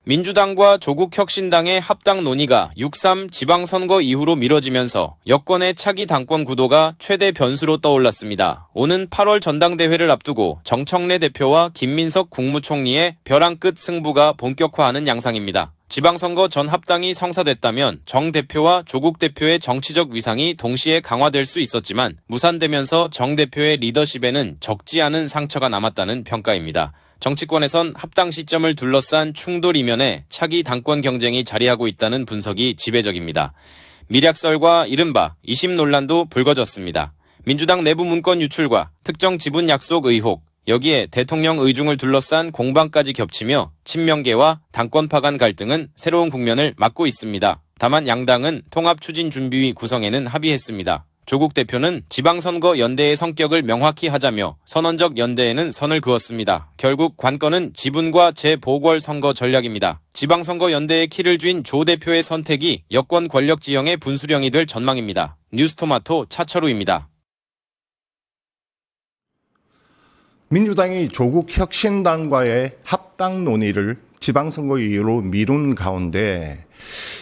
민주당과 조국혁신당의 합당 논의가 6.3 지방선거 이후로 미뤄지면서 여권의 차기 당권 구도가 최대 변수로 떠올랐습니다. 오는 8월 전당대회를 앞두고 정청래 대표와 김민석 국무총리의 벼랑 끝 승부가 본격화하는 양상입니다. 지방선거 전 합당이 성사됐다면 정 대표와 조국 대표의 정치적 위상이 동시에 강화될 수 있었지만 무산되면서 정 대표의 리더십에는 적지 않은 상처가 남았다는 평가입니다. 정치권에선 합당 시점을 둘러싼 충돌 이면에 차기 당권 경쟁이 자리하고 있다는 분석이 지배적입니다. 밀약설과 이른바 이심 논란도 불거졌습니다. 민주당 내부 문건 유출과 특정 지분 약속 의혹, 여기에 대통령 의중을 둘러싼 공방까지 겹치며 친명계와 당권파 간 갈등은 새로운 국면을 맞고 있습니다. 다만 양당은 통합추진준비위 구성에는 합의했습니다. 조국 대표는 지방선거 연대의 성격을 명확히 하자며 선언적 연대에는 선을 그었습니다. 결국 관건은 지분과 재보궐선거 전략입니다. 지방선거 연대의 키를 쥔 조 대표의 선택이 여권 권력 지형의 분수령이 될 전망입니다. 뉴스토마토 차철우입니다. 민주당이 조국 혁신당과의 합당 논의를 지방선거 이후로 미룬 가운데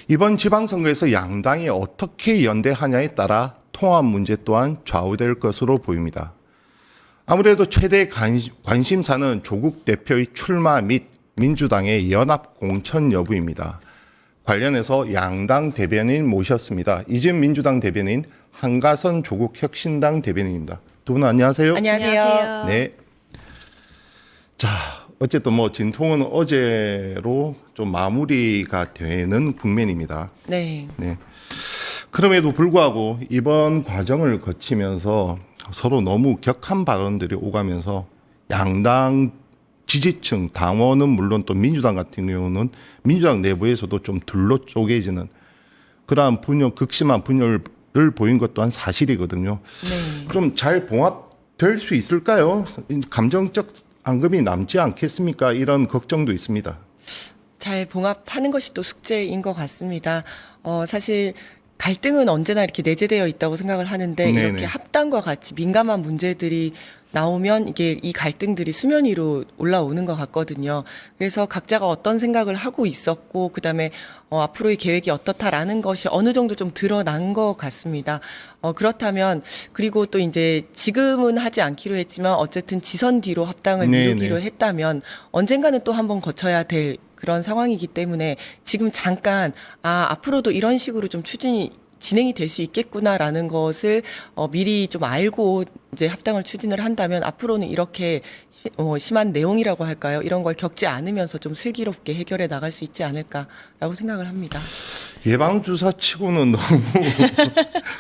이번 지방선거에서 양당이 어떻게 연대하냐에 따라 통합 문제 또한 좌우될 것으로 보입니다. 아무래도 최대 관심사는 조국 대표의 출마 및 민주당의 연합 공천 여부입니다. 관련해서 양당 대변인 모셨습니다. 이재명 민주당 대변인, 한가선 조국 혁신당 대변인입니다. 두 분 안녕하세요. 안녕하세요. 네. 자, 어쨌든 진통은 어제로 좀 마무리가 되는 국면입니다. 네. 네. 그럼에도 불구하고 이번 과정을 거치면서 서로 너무 격한 발언들이 오가면서 양당 지지층, 당원은 물론 또 민주당 같은 경우는 민주당 내부에서도 좀 둘로 쪼개지는 그러한 극심한 분열을 보인 것 또한 사실이거든요. 네. 좀 잘 봉합될 수 있을까요? 감정적 앙금이 남지 않겠습니까? 이런 걱정도 있습니다. 잘 봉합하는 것이 또 숙제인 것 같습니다. 사실 갈등은 언제나 이렇게 내재되어 있다고 생각을 하는데 네네. 이렇게 합당과 같이 민감한 문제들이 나오면 이 갈등들이 수면 위로 올라오는 것 같거든요. 그래서 각자가 어떤 생각을 하고 있었고 그다음에 앞으로의 계획이 어떻다라는 것이 어느 정도 좀 드러난 것 같습니다. 그렇다면 그리고 또 이제 지금은 하지 않기로 했지만 어쨌든 지선 뒤로 합당을 미루기로 했다면 언젠가는 또 한번 거쳐야 될 그런 상황이기 때문에 지금 잠깐 앞으로도 이런 식으로 좀 진행이 될 수 있겠구나라는 것을 미리 좀 알고 이제 합당을 추진을 한다면 앞으로는 이렇게 심한 내용이라고 할까요? 이런 걸 겪지 않으면서 좀 슬기롭게 해결해 나갈 수 있지 않을까라고 생각을 합니다. 예방주사치고는 너무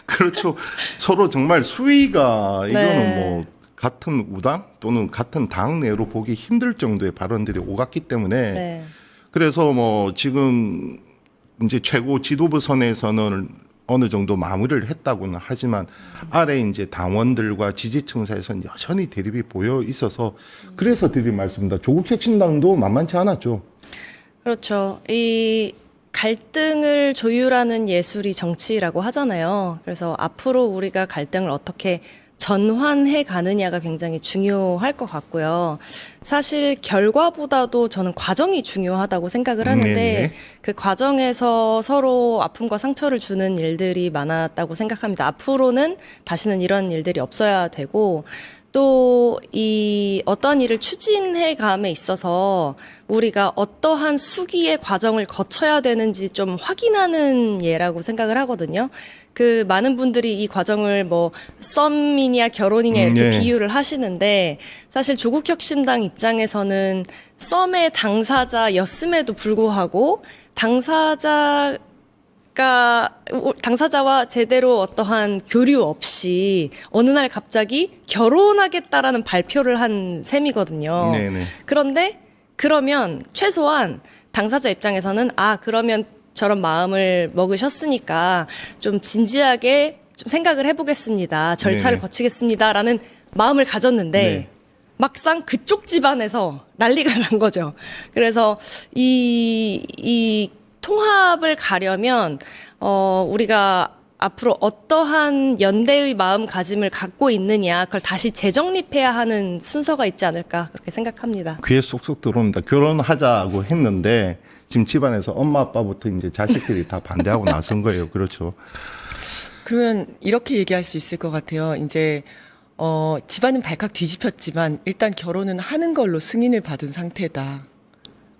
그렇죠. 서로 정말 수위가 이거는 같은 우당 또는 같은 당 내로 보기 힘들 정도의 발언들이 오갔기 때문에 그래서 지금 이제 최고 지도부 선에서는 어느 정도 마무리를 했다고는 하지만 아래 이제 당원들과 지지층 사이에서는 여전히 대립이 보여 있어서 그래서 드린 말씀입니다. 조국 혁신당도 만만치 않았죠. 그렇죠. 이 갈등을 조율하는 예술이 정치라고 하잖아요. 그래서 앞으로 우리가 갈등을 어떻게 전환해 가느냐가 굉장히 중요할 것 같고요. 사실 결과보다도 저는 과정이 중요하다고 생각을 하는데 그 과정에서 서로 아픔과 상처를 주는 일들이 많았다고 생각합니다. 앞으로는 다시는 이런 일들이 없어야 되고 또 이 어떤 일을 추진해 감에 있어서 우리가 어떠한 수기의 과정을 거쳐야 되는지 좀 확인하는 예라고 생각을 하거든요. 그 많은 분들이 이 과정을 썸이냐 결혼이냐 이렇게 비유를 하시는데 사실 조국혁신당 입장에서는 썸의 당사자였음에도 불구하고 당사자와 제대로 어떠한 교류 없이 어느 날 갑자기 결혼하겠다라는 발표를 한 셈이거든요. 그런데 그러면 최소한 당사자 입장에서는 그러면 저런 마음을 먹으셨으니까 좀 진지하게 좀 생각을 해보겠습니다. 절차를 거치겠습니다라는 마음을 가졌는데 막상 그쪽 집안에서 난리가 난 거죠. 그래서 이 통합을 가려면 우리가 앞으로 어떠한 연대의 마음가짐을 갖고 있느냐, 그걸 다시 재정립해야 하는 순서가 있지 않을까 그렇게 생각합니다. 귀에 쏙쏙 들어옵니다. 결혼하자고 했는데 지금 집안에서 엄마 아빠부터 이제 자식들이 다 반대하고 나선 거예요. 그렇죠. 그러면 이렇게 얘기할 수 있을 것 같아요. 이제 집안은 발칵 뒤집혔지만 일단 결혼은 하는 걸로 승인을 받은 상태다.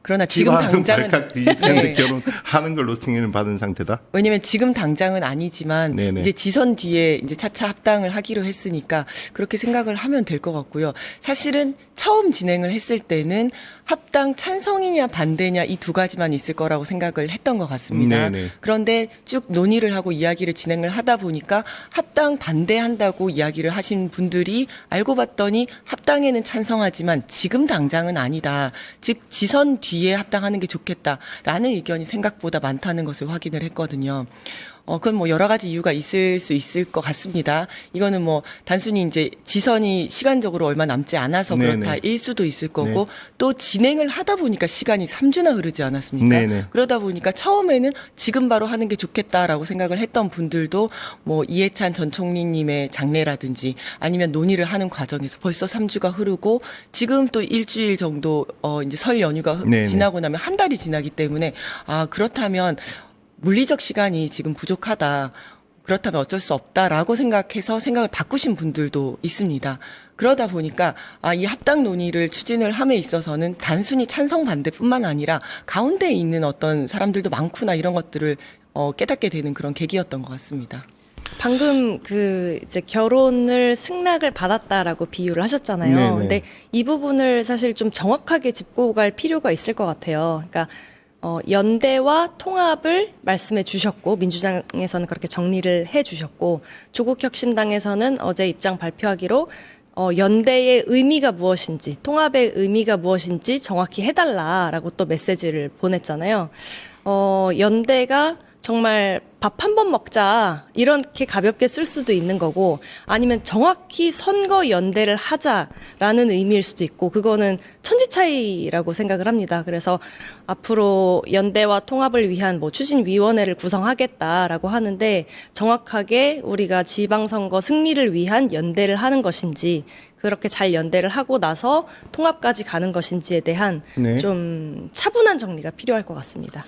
그러나 지금 집안은 당장은 발칵 뒤집혔는데 네. 결혼하는 걸로 승인을 받은 상태다. 왜냐면 지금 당장은 아니지만 네네. 이제 지선 뒤에 이제 차차 합당을 하기로 했으니까 그렇게 생각을 하면 될 것 같고요. 사실은 처음 진행을 했을 때는 합당 찬성이냐 반대냐 이 두 가지만 있을 거라고 생각을 했던 것 같습니다. 네네. 그런데 쭉 논의를 하고 이야기를 진행을 하다 보니까 합당 반대한다고 이야기를 하신 분들이 알고 봤더니 합당에는 찬성하지만 지금 당장은 아니다. 즉 지선 뒤에 합당하는 게 좋겠다라는 의견이 생각보다 많다는 것을 확인을 했거든요. 그건 뭐 여러 가지 이유가 있을 수 있을 것 같습니다. 이거는 뭐 단순히 이제 지선이 시간적으로 얼마 남지 않아서 네네. 그렇다일 수도 있을 거고 네. 또 진행을 하다 보니까 시간이 3주나 흐르지 않았습니까? 네네. 그러다 보니까 처음에는 지금 바로 하는 게 좋겠다라고 생각을 했던 분들도 뭐 이해찬 전 총리님의 장례라든지 아니면 논의를 하는 과정에서 벌써 3주가 흐르고 지금 또 일주일 정도 이제 설 연휴가 네네. 지나고 나면 한 달이 지나기 때문에 그렇다면 물리적 시간이 지금 부족하다. 그렇다면 어쩔 수 없다라고 생각해서 생각을 바꾸신 분들도 있습니다. 그러다 보니까 이 합당 논의를 추진을 함에 있어서는 단순히 찬성 반대뿐만 아니라 가운데에 있는 어떤 사람들도 많구나 이런 것들을 깨닫게 되는 그런 계기였던 것 같습니다. 방금 이제 결혼을 승낙을 받았다라고 비유를 하셨잖아요. 네네. 근데 이 부분을 사실 좀 정확하게 짚고 갈 필요가 있을 것 같아요. 그러니까 연대와 통합을 말씀해 주셨고 민주당에서는 그렇게 정리를 해 주셨고 조국혁신당에서는 어제 입장 발표하기로 연대의 의미가 무엇인지 통합의 의미가 무엇인지 정확히 해달라라고 또 메시지를 보냈잖아요. 연대가 정말 밥 한 번 먹자 이렇게 가볍게 쓸 수도 있는 거고 아니면 정확히 선거 연대를 하자라는 의미일 수도 있고 그거는 천지 차이라고 생각을 합니다. 그래서 앞으로 연대와 통합을 위한 뭐 추진위원회를 구성하겠다라고 하는데 정확하게 우리가 지방선거 승리를 위한 연대를 하는 것인지 그렇게 잘 연대를 하고 나서 통합까지 가는 것인지에 대한 네. 좀 차분한 정리가 필요할 것 같습니다.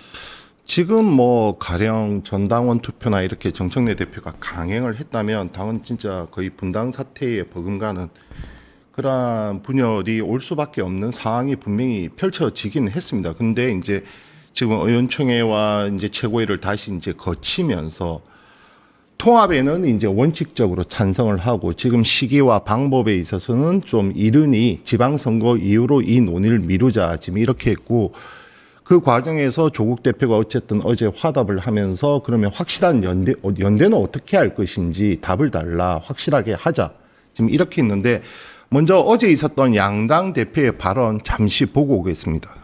지금 뭐 가령 전당원 투표나 이렇게 정청래 대표가 강행을 했다면 당은 진짜 거의 분당 사태에 버금가는 그러한 분열이 올 수밖에 없는 상황이 분명히 펼쳐지긴 했습니다. 근데 이제 지금 의원총회와 이제 최고위를 다시 이제 거치면서 통합에는 이제 원칙적으로 찬성을 하고 지금 시기와 방법에 있어서는 좀 이르니 지방선거 이후로 이 논의를 미루자 지금 이렇게 했고 그 과정에서 조국 대표가 어쨌든 어제 화답을 하면서 그러면 확실한 연대는 어떻게 할 것인지 답을 달라 확실하게 하자 지금 이렇게 했는데 먼저 어제 있었던 양당 대표의 발언 잠시 보고 오겠습니다.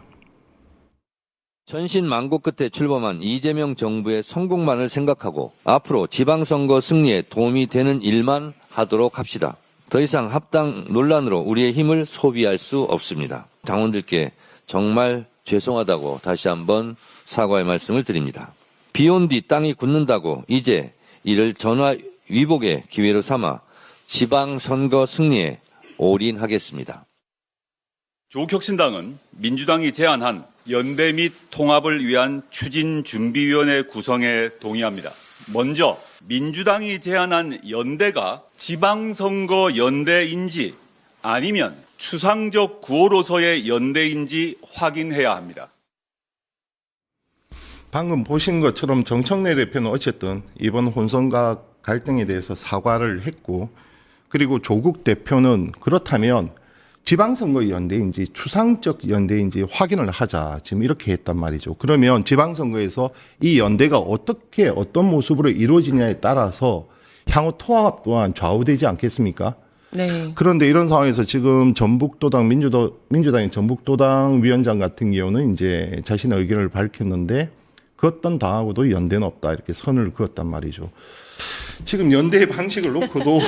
전신만고 끝에 출범한 이재명 정부의 성공만을 생각하고 앞으로 지방선거 승리에 도움이 되는 일만 하도록 합시다. 더 이상 합당 논란으로 우리의 힘을 소비할 수 없습니다. 당원들께 정말 죄송하다고 다시 한번 사과의 말씀을 드립니다. 비온 뒤 땅이 굳는다고 이제 이를 전화위복의 기회로 삼아 지방선거 승리에 올인하겠습니다. 조국혁신당은 민주당이 제안한 연대 및 통합을 위한 추진준비위원회 구성에 동의합니다. 먼저 민주당이 제안한 연대가 지방선거 연대인지 아니면 추상적 구호로서의 연대인지 확인해야 합니다. 방금 보신 것처럼 정청래 대표는 어쨌든 이번 혼선과 갈등에 대해서 사과를 했고 그리고 조국 대표는 그렇다면 지방선거 연대인지 추상적 연대인지 확인을 하자 지금 이렇게 했단 말이죠. 그러면 지방선거에서 이 연대가 어떻게 어떤 모습으로 이루어지냐에 따라서 향후 통합 또한 좌우되지 않겠습니까? 네. 그런데 이런 상황에서 지금 전북도당 민주당의 전북도당 위원장 같은 경우는 이제 자신의 의견을 밝혔는데 그 어떤 당하고도 연대는 없다 이렇게 선을 그었단 말이죠. 지금 연대의 방식을 놓고도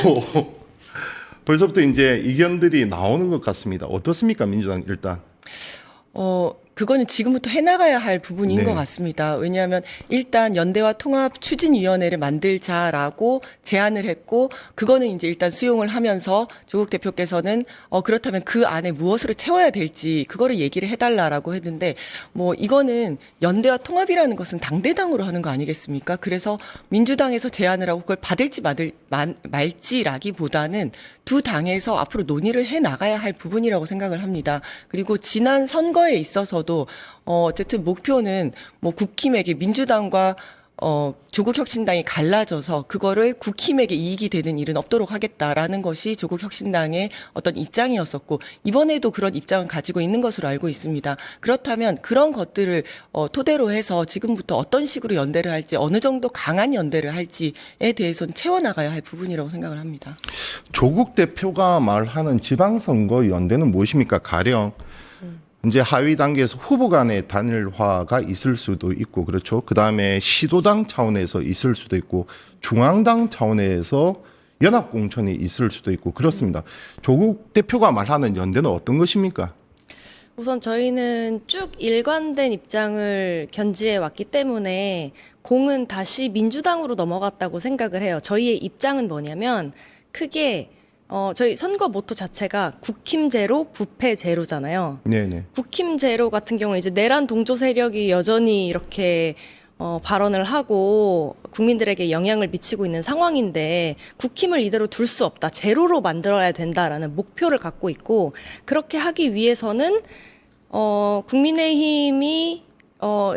벌써부터 이제 의견들이 나오는 것 같습니다. 어떻습니까, 민주당 일단? 그거는 지금부터 해나가야 할 부분인 네. 것 같습니다. 왜냐하면 일단 연대와 통합 추진위원회를 만들자라고 제안을 했고, 그거는 이제 일단 수용을 하면서 조국 대표께서는 그렇다면 그 안에 무엇으로 채워야 될지 그거를 얘기를 해달라라고 했는데, 뭐 이거는 연대와 통합이라는 것은 당대당으로 하는 거 아니겠습니까? 그래서 민주당에서 제안을 하고 그걸 받을지 말지라기보다는 두 당에서 앞으로 논의를 해 나가야 할 부분이라고 생각을 합니다. 그리고 지난 선거에 있어서도 어쨌든 목표는 뭐 국힘에게 민주당과 조국혁신당이 갈라져서 그거를 국힘에게 이익이 되는 일은 없도록 하겠다라는 것이 조국혁신당의 어떤 입장이었었고, 이번에도 그런 입장을 가지고 있는 것으로 알고 있습니다. 그렇다면 그런 것들을 토대로 해서 지금부터 어떤 식으로 연대를 할지, 어느 정도 강한 연대를 할지에 대해서는 채워나가야 할 부분이라고 생각을 합니다. 조국 대표가 말하는 지방선거 연대는 무엇입니까? 가령 이제 하위 단계에서 후보 간의 단일화가 있을 수도 있고, 그렇죠. 그 다음에 시도당 차원에서 있을 수도 있고, 중앙당 차원에서 연합공천이 있을 수도 있고, 그렇습니다. 조국 대표가 말하는 연대는 어떤 것입니까? 우선 저희는 쭉 일관된 입장을 견지해 왔기 때문에 공은 다시 민주당으로 넘어갔다고 생각을 해요. 저희의 입장은 뭐냐면 크게 저희 선거 모토 자체가 국힘 제로, 부패 제로잖아요. 네네. 국힘 제로 같은 경우에 이제 내란 동조 세력이 여전히 이렇게 발언을 하고 국민들에게 영향을 미치고 있는 상황인데 국힘을 이대로 둘 수 없다. 제로로 만들어야 된다라는 목표를 갖고 있고, 그렇게 하기 위해서는 국민의힘이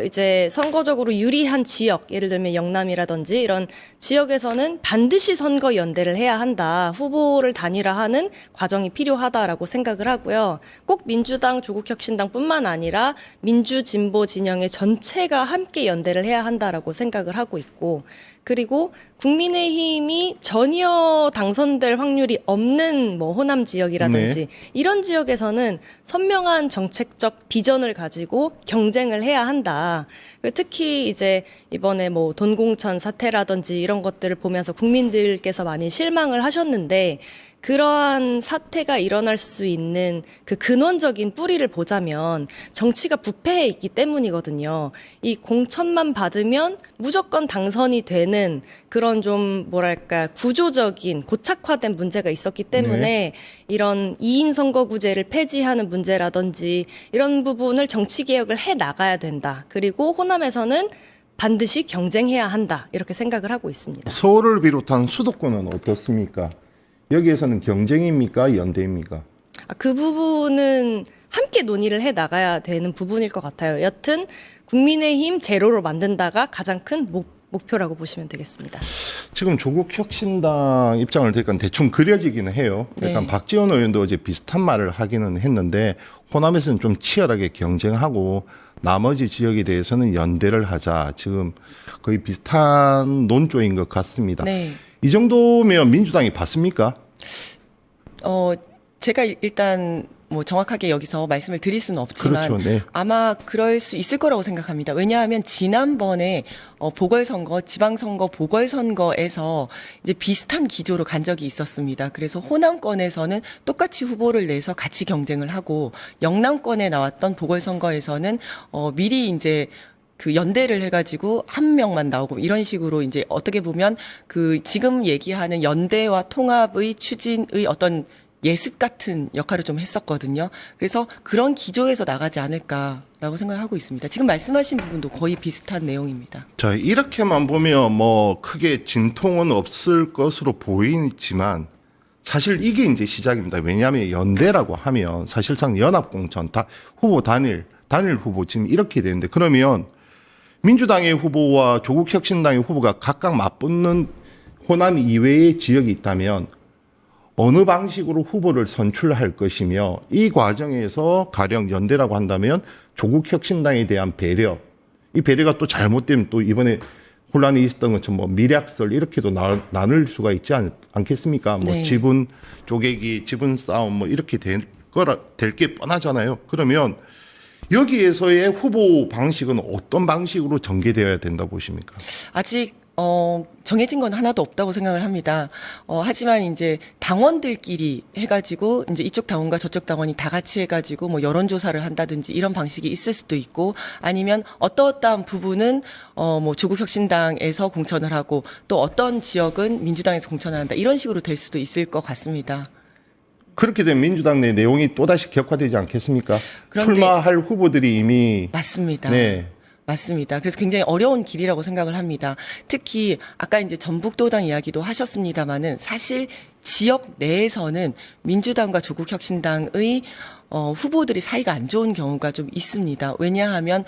이제 선거적으로 유리한 지역, 예를 들면 영남이라든지 이런 지역에서는 반드시 선거 연대를 해야 한다. 후보를 단일화하는 과정이 필요하다라고 생각을 하고요. 꼭 민주당, 조국혁신당뿐만 아니라 민주, 진보 진영의 전체가 함께 연대를 해야 한다라고 생각을 하고 있고, 그리고 국민의힘이 전혀 당선될 확률이 없는 뭐 호남 지역이라든지 이런 지역에서는 선명한 정책적 비전을 가지고 경쟁을 해야 한다. 특히 이제 이번에 뭐 돈공천 사태라든지 이런 것들을 보면서 국민들께서 많이 실망을 하셨는데, 그러한 사태가 일어날 수 있는 그 근원적인 뿌리를 보자면 정치가 부패해 있기 때문이거든요. 이 공천만 받으면 무조건 당선이 되는 그런 좀 뭐랄까 구조적인 고착화된 문제가 있었기 때문에 이런 2인 선거구제를 폐지하는 문제라든지 이런 부분을 정치개혁을 해 나가야 된다. 그리고 호남에서는 반드시 경쟁해야 한다. 이렇게 생각을 하고 있습니다. 서울을 비롯한 수도권은 어떻습니까? 여기에서는 경쟁입니까? 연대입니까? 그 부분은 함께 논의를 해 나가야 되는 부분일 것 같아요. 여튼 국민의힘 제로로 만든다가 가장 큰 목표라고 보시면 되겠습니다. 지금 조국 혁신당 입장을 들으니까 대충 그려지기는 해요. 약간 네. 박지원 의원도 어제 비슷한 말을 하기는 했는데, 호남에서는 좀 치열하게 경쟁하고 나머지 지역에 대해서는 연대를 하자. 지금 거의 비슷한 논조인 것 같습니다. 네. 이 정도면 민주당이 받습니까? 제가 일단 뭐 정확하게 여기서 말씀을 드릴 수는 없지만 그렇죠. 네. 아마 그럴 수 있을 거라고 생각합니다. 왜냐하면 지난번에 보궐선거, 지방선거 보궐선거에서 이제 비슷한 기조로 간 적이 있었습니다. 그래서 호남권에서는 똑같이 후보를 내서 같이 경쟁을 하고, 영남권에 나왔던 보궐선거에서는 미리 이제 그 연대를 해가지고 한 명만 나오고 이런 식으로 이제 어떻게 보면 그 지금 얘기하는 연대와 통합의 추진의 어떤 예습 같은 역할을 좀 했었거든요. 그래서 그런 기조에서 나가지 않을까라고 생각을 하고 있습니다. 지금 말씀하신 부분도 거의 비슷한 내용입니다. 자, 이렇게만 보면 뭐 크게 진통은 없을 것으로 보이지만 사실 이게 이제 시작입니다. 왜냐하면 연대라고 하면 사실상 연합공천, 후보 단일 후보 지금 이렇게 되는데, 그러면 민주당의 후보와 조국혁신당의 후보가 각각 맞붙는 호남 이외의 지역이 있다면 어느 방식으로 후보를 선출할 것이며, 이 과정에서 가령 연대라고 한다면 조국혁신당에 대한 배려, 이 배려가 또 잘못되면 또 이번에 혼란이 있었던 것처럼 뭐 미략설 이렇게도 나눌 수가 있지 않겠습니까? 뭐 네. 지분 쪼개기, 지분 싸움 뭐 이렇게 될 게 뻔하잖아요. 그러면 여기에서의 후보 방식은 어떤 방식으로 전개되어야 된다 보십니까? 아직 정해진 건 하나도 없다고 생각을 합니다. 하지만 이제 당원들끼리 해가지고 이제 이쪽 당원과 저쪽 당원이 다 같이 해가지고 뭐 여론조사를 한다든지 이런 방식이 있을 수도 있고 아니면 어떠한 부분은 뭐 조국혁신당에서 공천을 하고 또 어떤 지역은 민주당에서 공천을 한다 이런 식으로 될 수도 있을 것 같습니다. 그렇게 되면 민주당 내 내용이 또다시 격화되지 않겠습니까? 그런데- 출마할 후보들이 이미 맞습니다. 네. 맞습니다. 그래서 굉장히 어려운 길이라고 생각을 합니다. 특히 아까 이제 전북도당 이야기도 하셨습니다마는 사실 지역 내에서는 민주당과 조국혁신당의 후보들이 사이가 안 좋은 경우가 좀 있습니다. 왜냐하면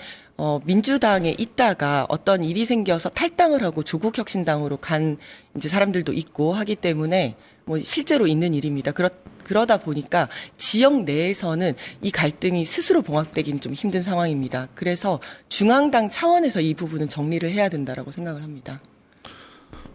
민주당에 있다가 어떤 일이 생겨서 탈당을 하고 조국혁신당으로 간 이제 사람들도 있고 하기 때문에 뭐 실제로 있는 일입니다. 그러다 보니까 지역 내에서는 이 갈등이 스스로 봉합되기는 좀 힘든 상황입니다. 그래서 중앙당 차원에서 이 부분은 정리를 해야 된다라고 생각을 합니다.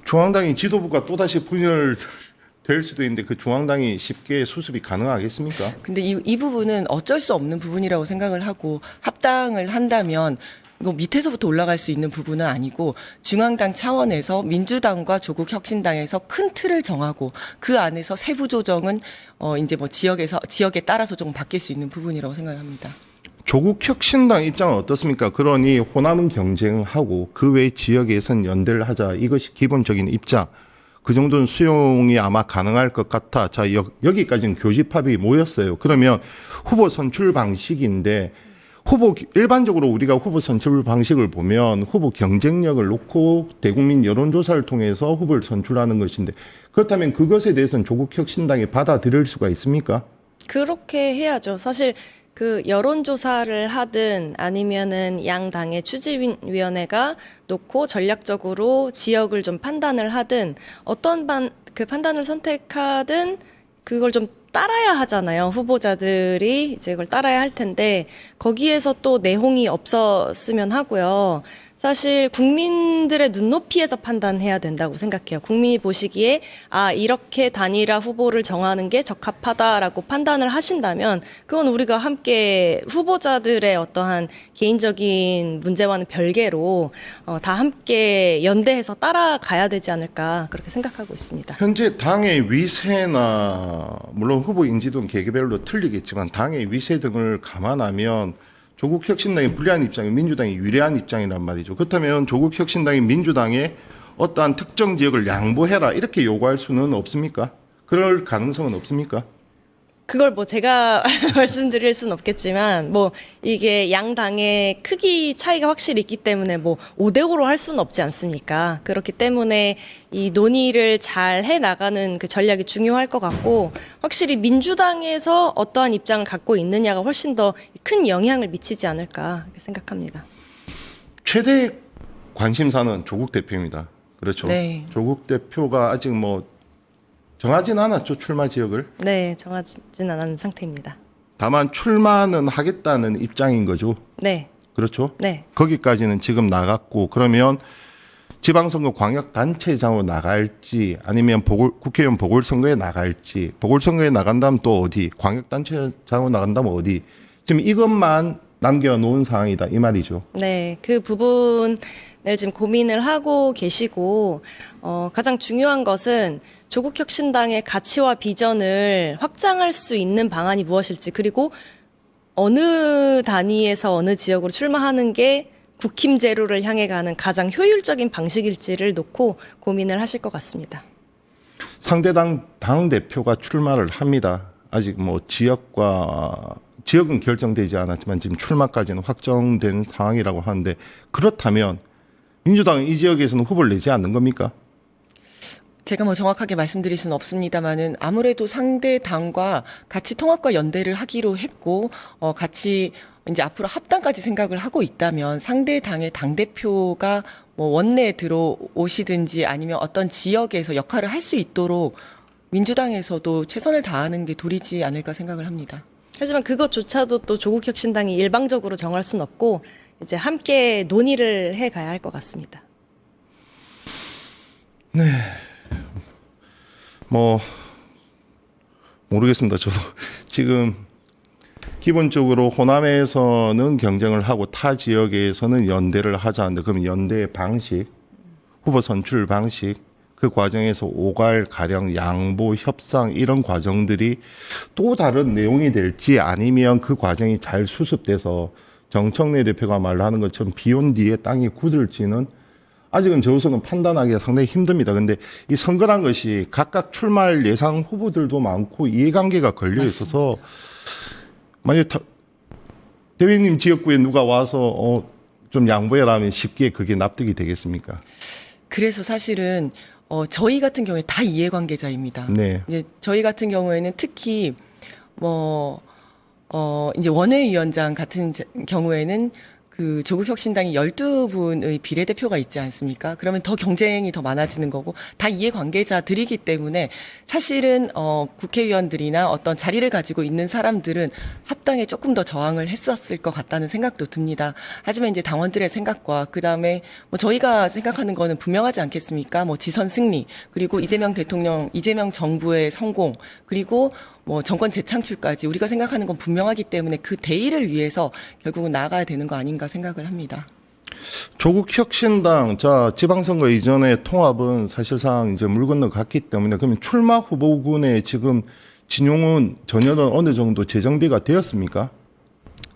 중앙당이 지도부가 또다시 분열될 수도 있는데 그 중앙당이 쉽게 수습이 가능하겠습니까? 근데 이 부분은 어쩔 수 없는 부분이라고 생각을 하고 합당을 한다면 이거 밑에서부터 올라갈 수 있는 부분은 아니고 중앙당 차원에서 민주당과 조국혁신당에서 큰 틀을 정하고 그 안에서 세부 조정은 이제 뭐 지역에 따라서 조금 바뀔 수 있는 부분이라고 생각합니다. 조국혁신당 입장은 어떻습니까? 그러니 호남은 경쟁하고 그 외 지역에선 연대를 하자. 이것이 기본적인 입장. 그 정도는 수용이 아마 가능할 것 같아. 자, 여기까지는 교집합이 모였어요. 그러면 후보 선출 방식인데 일반적으로 우리가 후보 선출 방식을 보면 후보 경쟁력을 놓고 대국민 여론조사를 통해서 후보를 선출하는 것인데 그렇다면 그것에 대해서는 조국혁신당이 받아들일 수가 있습니까? 그렇게 해야죠. 사실 그 여론조사를 하든 아니면은 양 당의 추진위원회가 놓고 전략적으로 지역을 좀 판단을 하든 어떤 그 판단을 선택하든 그걸 좀 따라야 하잖아요. 후보자들이 이제 그걸 따라야 할 텐데 거기에서 또 내홍이 없었으면 하고요. 사실 국민들의 눈높이에서 판단해야 된다고 생각해요. 국민이 보시기에 이렇게 단일화 후보를 정하는 게 적합하다라고 판단을 하신다면 그건 우리가 함께 후보자들의 어떠한 개인적인 문제와는 별개로 다 함께 연대해서 따라가야 되지 않을까 그렇게 생각하고 있습니다. 현재 당의 위세나 물론 후보 인지도는 개개별로 틀리겠지만 당의 위세 등을 감안하면 조국혁신당이 불리한 입장이 민주당이 유리한 입장이란 말이죠. 그렇다면 조국혁신당이 민주당에 어떠한 특정 지역을 양보해라 이렇게 요구할 수는 없습니까? 그럴 가능성은 없습니까? 그걸 뭐 제가 말씀드릴 수는 없겠지만 뭐 이게 양 당의 크기 차이가 확실히 있기 때문에 뭐 5대5로 할 수는 없지 않습니까? 그렇기 때문에 이 논의를 잘 해 나가는 그 전략이 중요할 것 같고 확실히 민주당에서 어떠한 입장을 갖고 있느냐가 훨씬 더 큰 영향을 미치지 않을까 이렇게 생각합니다. 최대 관심사는 조국 대표입니다. 그렇죠. 네. 조국 대표가 아직 뭐 정하진 않았죠, 출마 지역을. 네, 정하진 않은 상태입니다. 다만 출마는 하겠다는 입장인 거죠. 네, 그렇죠. 네. 거기까지는 지금 나갔고 그러면 지방선거 광역단체장으로 나갈지 아니면 국회의원 보궐선거에 나갈지 보궐선거에 나간다면 또 어디 광역단체장으로 나간다면 어디 지금 이것만 남겨놓은 상황이다 이 말이죠. 네, 그 부분을 지금 고민을 하고 계시고 가장 중요한 것은 조국혁신당의 가치와 비전을 확장할 수 있는 방안이 무엇일지 그리고 어느 단위에서 어느 지역으로 출마하는 게 국힘 제로를 향해 가는 가장 효율적인 방식일지를 놓고 고민을 하실 것 같습니다. 상대당 당대표가 출마를 합니다. 아직 뭐 지역은 결정되지 않았지만 지금 출마까지는 확정된 상황이라고 하는데 그렇다면 민주당은 이 지역에서는 후보를 내지 않는 겁니까? 제가 뭐 정확하게 말씀드릴 수는 없습니다만은 아무래도 상대 당과 같이 통합과 연대를 하기로 했고 같이 이제 앞으로 합당까지 생각을 하고 있다면 상대 당의 당대표가 뭐 원내에 들어오시든지 아니면 어떤 지역에서 역할을 할 수 있도록 민주당에서도 최선을 다하는 게 도리지 않을까 생각을 합니다. 하지만 그것조차도 또 조국혁신당이 일방적으로 정할 수는 없고 이제 함께 논의를 해 가야 할 것 같습니다. 뭐 모르겠습니다. 저도 지금 기본적으로 호남에서는 경쟁을 하고 타 지역에서는 연대를 하자는데 그럼 연대의 방식 후보 선출 방식, 그 과정에서 오갈, 가령, 양보, 협상 이런 과정들이 또 다른 내용이 될지 아니면 그 과정이 잘 수습돼서 정청래 대표가 말하는 것처럼 비온 뒤에 땅이 굳을지는 아직은 저로서는 판단하기가 상당히 힘듭니다. 근데 이 선거란 것이 각각 출마할 예상 후보들도 많고 이해관계가 걸려 있어서 만약 대표님 지역구에 누가 와서 좀 양보해라 하면 쉽게 그게 납득이 되겠습니까? 그래서 사실은 저희 같은 경우에 다 이해관계자입니다. 네. 이제 저희 같은 경우에는 특히 이제 원외위원장 같은 경우에는 그 조국혁신당이 12분의 비례대표가 있지 않습니까? 그러면 더 경쟁이 더 많아지는 거고, 다 이해관계자들이기 때문에 사실은 국회의원들이나 어떤 자리를 가지고 있는 사람들은 합당에 조금 더 저항을 했었을 것 같다는 생각도 듭니다. 하지만 이제 당원들의 생각과 그다음에 저희가 생각하는 거는 분명하지 않겠습니까? 지선 승리, 그리고 이재명 대통령, 이재명 정부의 성공, 그리고 정권 재창출까지 우리가 생각하는 건 분명하기 때문에 그 대의를 위해서 결국은 나아가야 되는 거 아닌가 생각을 합니다. 조국 혁신당, 자, 지방선거 이전의 통합은 사실상 이제 물 건너 갔기 때문에 그러면 출마 후보군의 지금 진용은 전열은 어느 정도 재정비가 되었습니까?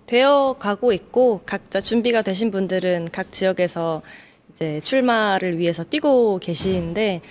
되어 가고 있고 각자 준비가 되신 분들은 각 지역에서 이제 출마를 위해서 뛰고 계시는데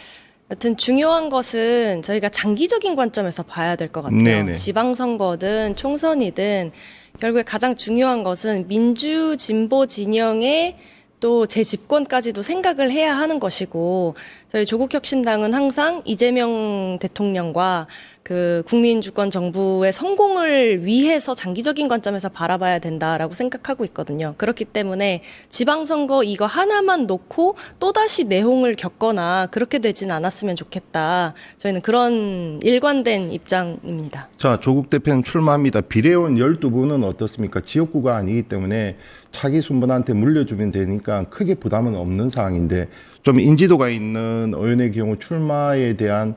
여튼 중요한 것은 저희가 장기적인 관점에서 봐야 될 것 같아요. 네네. 지방선거든 총선이든 결국에 가장 중요한 것은 민주 진보 진영의 또 재집권까지도 생각을 해야 하는 것이고 저희 조국혁신당은 항상 이재명 대통령과 그 국민주권 정부의 성공을 위해서 장기적인 관점에서 바라봐야 된다라고 생각하고 있거든요. 그렇기 때문에 지방선거 이거 하나만 놓고 또다시 내홍을 겪거나 그렇게 되진 않았으면 좋겠다. 저희는 그런 일관된 입장입니다. 자, 조국 대표는 출마합니다. 비례의원 12분은 어떻습니까? 지역구가 아니기 때문에 차기 순번한테 물려주면 되니까 크게 부담은 없는 상황인데 좀 인지도가 있는 의원의 경우 출마에 대한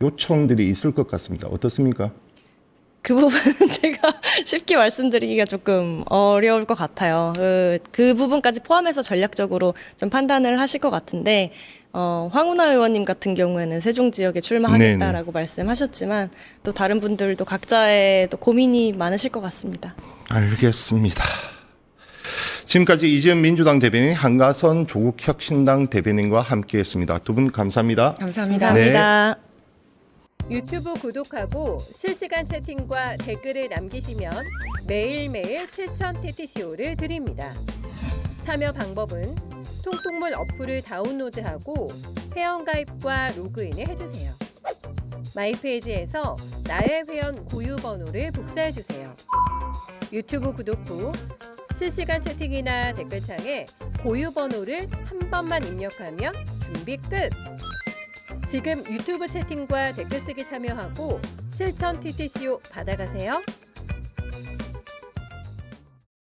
요청들이 있을 것 같습니다. 어떻습니까? 그 부분은 제가 쉽게 말씀드리기가 조금 어려울 것 같아요. 그 부분까지 포함해서 전략적으로 좀 판단을 하실 것 같은데 황운하 의원님 같은 경우에는 세종 지역에 출마하겠다라고 말씀하셨지만 또 다른 분들도 각자의 또 고민이 많으실 것 같습니다. 알겠습니다. 지금까지 이재명 민주당 대변인, 한가선 조국혁신당 대변인과 함께했습니다. 두 분 감사합니다. 감사합니다. 감사합니다. 유튜브 구독하고 실시간 채팅과 댓글을 남기시면 매일매일 7,000TTCO를 드립니다. 참여 방법은 통통물 어플을 다운로드하고 회원가입과 로그인을 해주세요. 마이페이지에서 나의 회원 고유 번호를 복사해주세요. 유튜브 구독 후 실시간 채팅이나 댓글창에 고유 번호를 한 번만 입력하면 준비 끝! 지금 유튜브 채팅과 댓글 쓰기 참여하고 7,000TTCO 받아가세요.